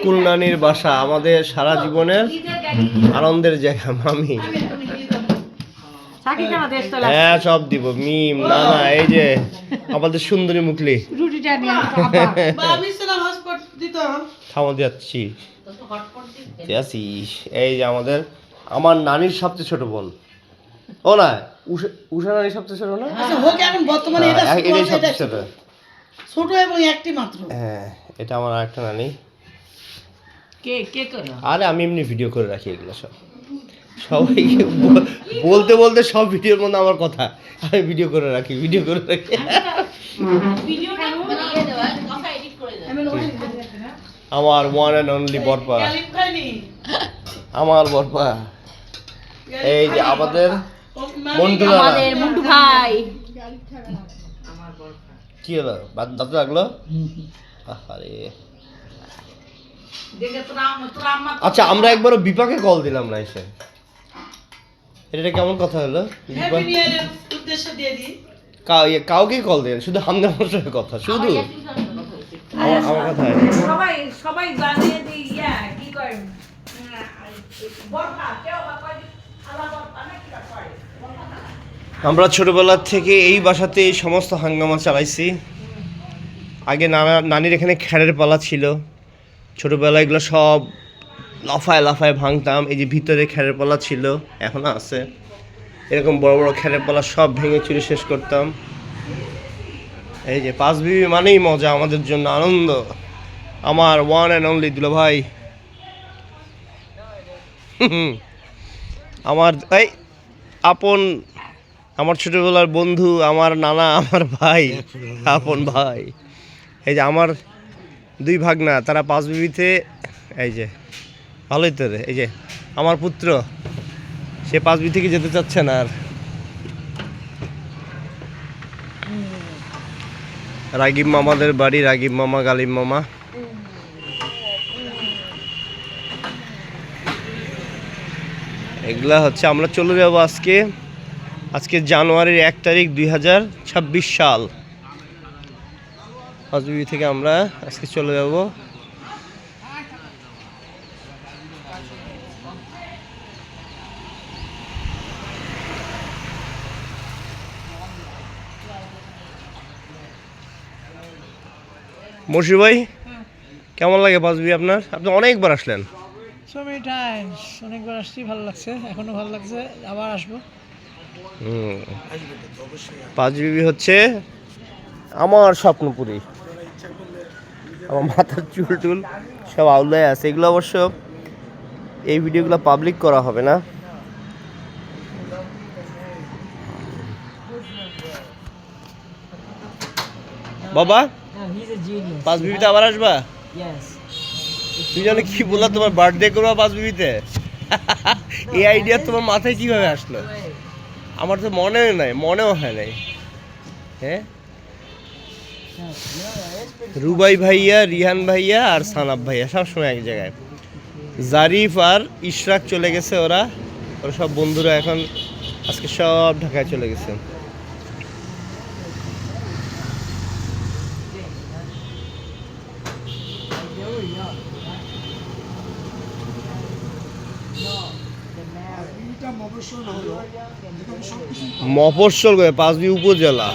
কুলনানির বাসা আমাদের সারা জীবনের আনন্দের জায়গা। মামি হ্যাঁ সব দিব, মিম নানা, এই যে আমাদের সুন্দরী মুখলি থামো যাচ্ছি। এই যে আমার নানির সবচেয়ে ছোট বোন, ও না উষা নানির সবচেয়ে ছোট না, এটাই সবচেয়ে ছোট ছোট এবং একটি মাত্র। হ্যাঁ এটা আমার আরেকটা নানি। কে কে করে? আরে আমি এমনি ভিডিও করে রাখি এগুলো সব, সবাইকে বলতে বলতে সব ভিডিওর মধ্যে আমার কথা, আমি ভিডিও করে রাখি। আমার ওয়ান অ্যান্ড অনলি বরপা, আমার বরপা। এই যে আমাদের মন্টু ভাই, কি হলো দাঁত লাগলো? আরে আচ্ছা আমরা একবারও বিপাকে কল দিলাম না এসে, এটা কেমন কথা হলো? কাউকে কল দেন, শুধু আমাদের সাথে কথা, শুধু আমার কথা সবাই সবাই জানে যে ইয়া কি কয় বরখা কেউ আমরা ছোটবেলা থেকে এই বাসাতে এই সমস্ত হাঙ্গামা চালাইছি। আগে নানির এখানে খ্যারের পালা ছিল, ছোটবেলায় এগুলো সব লাফায় লাফায় ভাঙতাম। এই যে ভিতরে খ্যারের পালা ছিল, এখনো আছে, এরকম বড় বড় খ্যারের পালা সব ভেঙে চুরে শেষ করতাম। এই যে পাঁচ বিবি মানেই মজা, আমাদের জন্য আনন্দ। আমার ওয়ান অ্যান্ড অনলি দুলা ভাই, আমার এই আপন, আমার ছোটবেলার বন্ধু, আমার নানা, আমার ভাই, আপন ভাই। এই যে আমার দুই ভাগনা, তারা পাঁচ বিবিতে, এই যে ভালোই তো রে। এই যে আমার পুত্র, সে পাঁচ বিবি থেকে যেতে চাচ্ছে না আর। রাগিব মামাদের বাড়ি, রাগিব মামা, গালিব মামা। এগুলা হচ্ছে আমরা চলে যাবো আজকে জানুয়ারির 1 তারিখ 2026 সাল। পাঁচবিবি থেকে আমরা আজকে চলে যাব মশি ভাই। কেমন লাগে পাঁচবিবি আপনার? আপনি অনেকবার আসলেন। অনেকবার আসছি, ভালো লাগছে, এখনো ভালো লাগছে, আবার আসবো। পাঁচবিবি হচ্ছে আমার স্বপ্নপুরী, আমার মাথার চুল টুল সব আউলায় আছে। এগুলো অবশ্য এই ভিডিওগুলো পাবলিক করা হবে না। বাবা পাঁচবিবিতে আবার আসবা? তুমি জানো কি বললা, তোমার বার্থডে করবা পাঁচবিবিতে? এই আইডিয়া তোমার মাথায় কিভাবে আসলো? আমার তো মনেও হয় নাই। হ্যাঁ রুবাই ভাইয়া, রিহান ভাইয়া আর সানাব ভাইয়া সবসময় এক জায়গায়। জারিফ আর ইশরাক চলে গেছে, ওরা সব বন্ধুরা এখন আজকে সব ঢাকায় চলে গেছে। মফস্বল করে পাঁচবি উপজেলা।